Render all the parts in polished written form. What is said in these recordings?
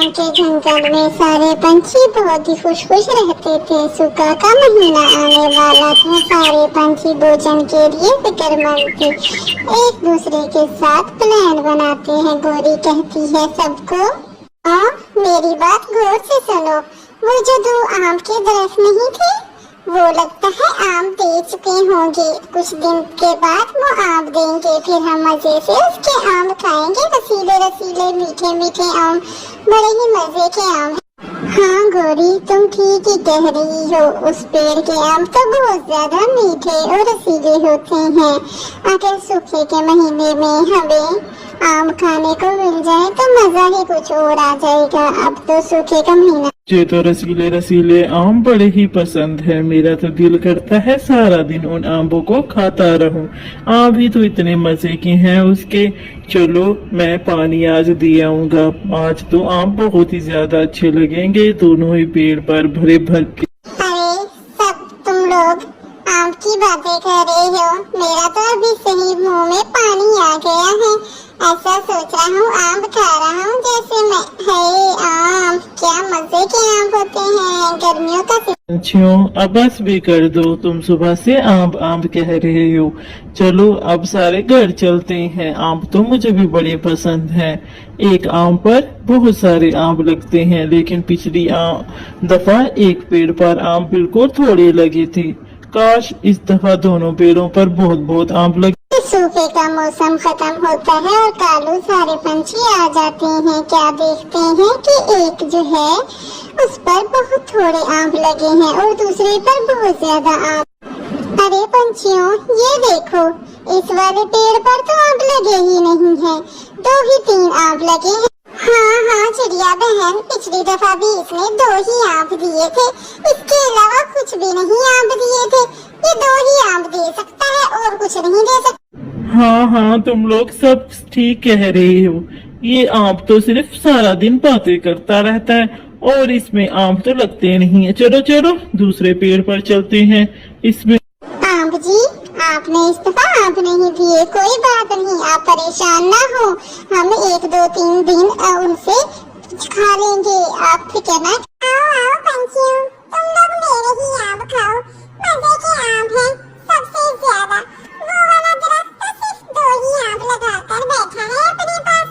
के जंगल में सारे पंछी बहुत ही खुश खुश रहते थे। सूखा का महीना आने वाला था। सारे पंछी भोजन के लिए फिक्रमंद थे। एक दूसरे के साथ प्लान बनाते हैं। गोरी कहती है सबको, मेरी बात गौर से सुनो। वो जो दो आम के दरख्त नहीं थे, वो लगता है आम दे चुके होंगे। कुछ दिन के बाद वो आम देंगे, फिर हम मजे से उसके आम खाएंगे। रसीले रसीले मीठे मीठे आम, बड़े ही मजे के आम। हाँ गोरी, तुम ठीक ही कह रही हो। उस पेड़ के आम तो बहुत ज्यादा मीठे और रसीले होते हैं। अगर सूखे के महीने में हमें आम खाने को मिल जाए तो मजा ही कुछ और आ जाएगा। अब तो सूखे का महीना। मुझे तो रसीले रसीले आम बड़े ही पसंद है। मेरा तो दिल करता है सारा दिन उन आमों को खाता रहूं। आम भी तो इतने मजे के हैं उसके। चलो मैं पानी आज दे आऊंगा। आज तो आम बहुत ही ज्यादा अच्छे लगेंगे, दोनों ही पेड़ पर भरे भर के। अरे सब तुम लोग आम की बातें कर रहे हो। मेरा तो अभी सही मुंह में पानी आ गया है। ऐसा सोच रहा हूँ आम खा रहा हूँ जैसे मैं। है आम, क्या मजे के आम होते हैं। गर्मियों का बच्चियों अब बस भी कर दो, तुम सुबह से आम आम कह रहे हो। चलो अब सारे घर चलते हैं। आम तो मुझे भी बड़े पसंद हैं। एक आम पर बहुत सारे आम लगते हैं, लेकिन पिछली दफा एक पेड़ पर आम बिल्कुल थोड़े लगे थे। काश इस दफा दोनों पेड़ों पर बहुत बहुत आम लगे। सूखे का मौसम खत्म होता है और कालू सारे पंछी आ जाते हैं। क्या देखते हैं कि एक जो है उस पर बहुत थोड़े आम लगे हैं और दूसरे पर बहुत ज्यादा आम। अरे पंछियों, ये देखो, इस वाले पेड़ पर तो आम लगे ही नहीं है, 2 ही 3 आम लगे हैं। हाँ चिड़िया बहन, पिछली दफा भी इसने 2 ही आम दिए थे। इसके अलावा कुछ भी नहीं आम दिए थे। ये 2 ही आम दे सकता है और कुछ नहीं दे सकता। हाँ तुम लोग सब ठीक कह रहे हो। ये आम तो सिर्फ सारा दिन बातें करता रहता है और इसमें आम तो लगते नहीं है। चलो चलो दूसरे पेड़ पर चलते हैं। इसमें आम जी, आपने इस दफा आम नहीं दिए, कोई बात नहीं, आप परेशान ना हो। हम 1 2 3 दिन उनसे खा लेंगे। आप फिक्र ना। आओ पंछियों, तुम लोग मेरे ही आम खाओ। मजे के आम हैं सबसे ज्यादा। वो वाला दरख्त तो सिर्फ 2 ही आम लगाकर बैठा है अपने पास।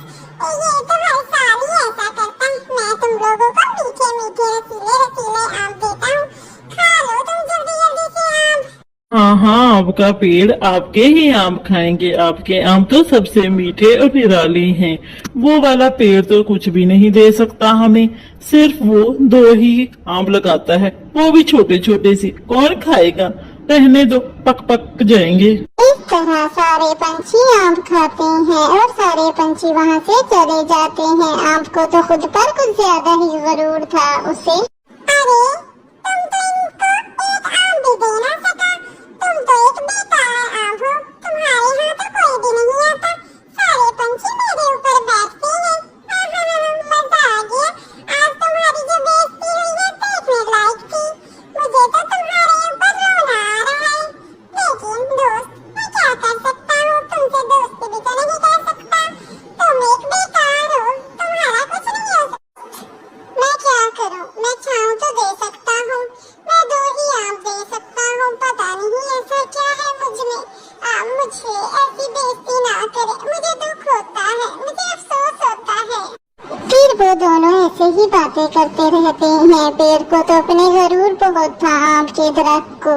ये तो हर साल ही ऐसा करता है। मैं तुम लोगों को मीठे मीठे रसीले रसीले आम देता हूँ। खा लो तुम जल्दी जल्दी से आम। हाँ आपका पेड़ आपके ही आम खाएंगे। आपके आम तो सबसे मीठे और निराले हैं। वो वाला पेड़ तो कुछ भी नहीं दे सकता हमें। सिर्फ वो 2 ही आम लगाता है, वो भी छोटे छोटे से। कौन खाएगा, रहने दो, पक पक जाएंगे। इस तरह सारे पंछी आम खाते हैं और सारे पंछी वहाँ से चले जाते हैं। आम को तो खुद पर कुछ ज्यादा ही जरूर था उसे। अरे तुम तो इनको एक आम भी दे ना सका। तुम तो एक बेकार आम हो। तुम्हारे यहाँ तो कोई भी नहीं आता। सारे पंछी मेरे ऊपर बैठते हैं। मजा आ गया। आज तुम्हारी जो बेइज्जती हुई है देखने लायक थी। मुझे तो तुम्हारे ऊपर रोना आ रहा है। लेकिन दोस्त, मैं क्या कर सकता हूँ। तुमसे दोस्ती भी तो नहीं कर सकता। तुम एक बेकार हो, तुम्हारा कुछ नहीं हो सकता। मैं क्या करूँ, मैं छाँव तो दे सकता हूँ। मैं 2 ही आम दे सकता हूँ। पता नहीं ऐसा क्या है मुझमें। मुझे ऐसी बेइज्जती ना करे। मुझे दुख होता है, मुझे अफसोस होता है। फिर वो दोनों ऐसे ही बातें करते रहते हैं। पेड़ को तो अपने जरूर बहुत था आम के दरख्त को,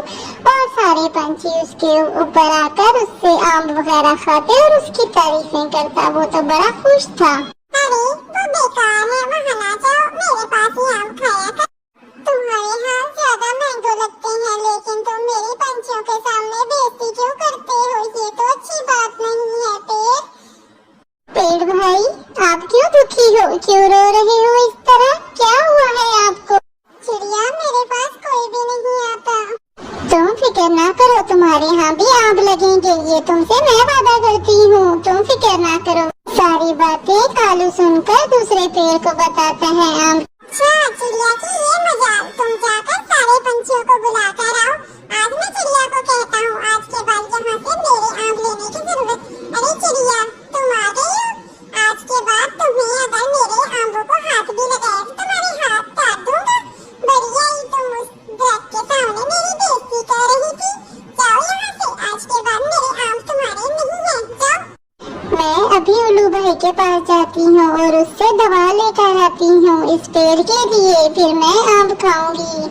और सारे पंछी उसके ऊपर आकर उससे आम वगैरह खाते और उसकी तारीफें करता। वो तो बड़ा खुश था। अरे वो बेकार है, वहाँ ना जाओ, मेरे पास ही आम खाया कर। तुम्हारे यहाँ ज्यादा मैंगो लगते हैं, लेकिन तुम मेरी पंछियों के सामने बेइज्जती क्यों करते हो। ये तो अच्छी बात नहीं है। पेड़ भाई, आप क्यों दुखी हो, क्यों रो रहे हो इस तरह, क्या हुआ है आपको। चिड़िया, मेरे पास कोई भी नहीं आता। तुम फिक्र ना करो, तुम्हारे यहाँ भी आम लगेंगे। ये तुमसे मैं वादा करती हूँ, तुम फिक्र ना करो। सारी बातें कालू सुनकर दूसरे पेड़ को बताता है। आम अच्छा चिड़िया की ये मजाल, तुम जाकर सारे पंछियों को बुला कर आओ। आज मैं चिड़िया को कहता हूँ, आज के बाद यहाँ से मेरे आम लेने की जरूरत। अरे चिड़िया, तुम आ गई हो। आज के बाद तुम्हें अगर मेरे आमों को हाथ भी लगाया हूँ और उससे दवा लेकर आती हूँ इस पेड़ के लिए, फिर मैं आम खाऊंगी।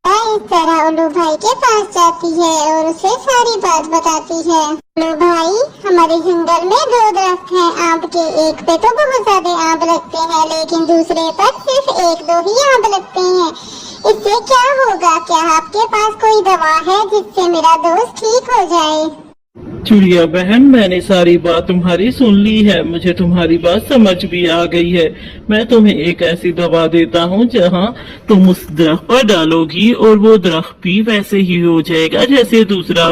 इस तरह उल्लू भाई के पास जाती है और उसे सारी बात बताती है। उल्लू भाई, हमारे जंगल में 2 दरख्त हैं आम के, एक पे तो बहुत ज्यादा आम लगते हैं लेकिन दूसरे पर सिर्फ 1-2 ही आम लगते हैं। इससे क्या होगा? क्या आपके पास कोई दवा है जिससे मेरा दोस्त ठीक हो जाए? चिड़िया बहन, मैंने सारी बात तुम्हारी सुन ली है, मुझे तुम्हारी बात समझ भी आ गई है। मैं तुम्हें एक ऐसी दवा देता हूँ जहाँ तुम उस दरख्त पर डालोगी और वो दरख्त भी वैसे ही हो जाएगा जैसे दूसरा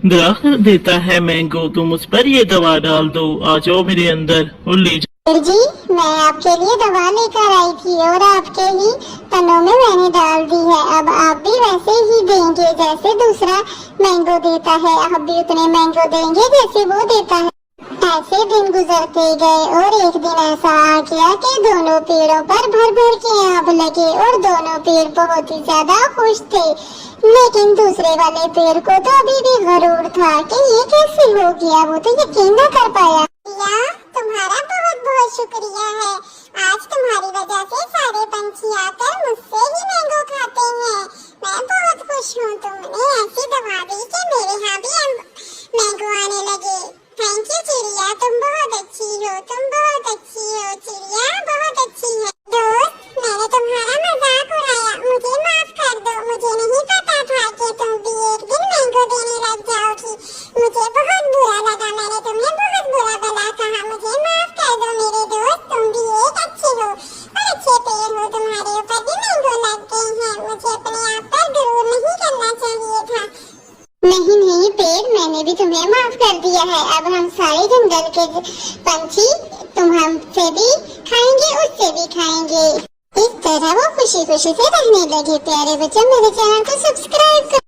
दरख्त देता है मैंगो। तुम उस पर ये दवा डाल दो। आ जाओ मेरे अंदर और ले जाओ। जी, मैं आपके लिए दवा लेकर आई थी और आपके ही तनों में मैंने डाल दी है। अब आप भी वैसे ही देंगे जैसे दूसरा मैंगो देता है, आप भी उतने मैंगो देंगे जैसे वो देता है। ऐसे दिन गुजरते गए और एक दिन ऐसा आ गया कि दोनों पेड़ों पर भर भर के आम लगे और दोनों पेड़ बहुत ही ज्यादा खुश थे। लेकिन दूसरे वाले पेड़ को तो अभी भी गरूर था कि ये कैसे हो गया, वो तो यकीन न कर पाया। तुम्हारा बहुत बहुत शुक्रिया है, आज तुम्हारी वजह से सारे पंछी आकर मुझसे ही मैंगो खाते हैं। मैं बहुत खुश हूँ, तुमने ऐसी दवा दी कि मेरे यहाँ भी मैंगो आने लगे। थैंक यू चिड़िया, तुम बहुत अच्छी हो, तुम बहुत अच्छी हो चिड़िया, बहुत अच्छी है। दोस्त, मैंने तुम्हारा मजाक उड़ाया, मुझे माफ कर दो। मुझे नहीं पता था कि तुम भी एक दिन मैंगो देने लग जाओगी। मुझे बहुत बुरा लगा, मैंने तुम्हें बहुत बुरा भला कहा। मुझे माफ कर दो मेरे दोस्त, तुम भी एक अच्छे हो और अच्छे पेड़ हो, तुम्हारे ऊपर भी मैंगो लग गए हैं। मुझे अपने आप पर गरूर नहीं करना चाहिए था। नहीं पेड़, मैंने भी तुम्हें माफ कर दिया है। अब हम सारे जंगल के पंछी तुम हमसे भी खाएंगे, उससे भी खाएंगे। इस तरह वो खुशी खुशी से रहने लगे। प्यारे बच्चों, मेरे चैनल को सब्सक्राइब करो।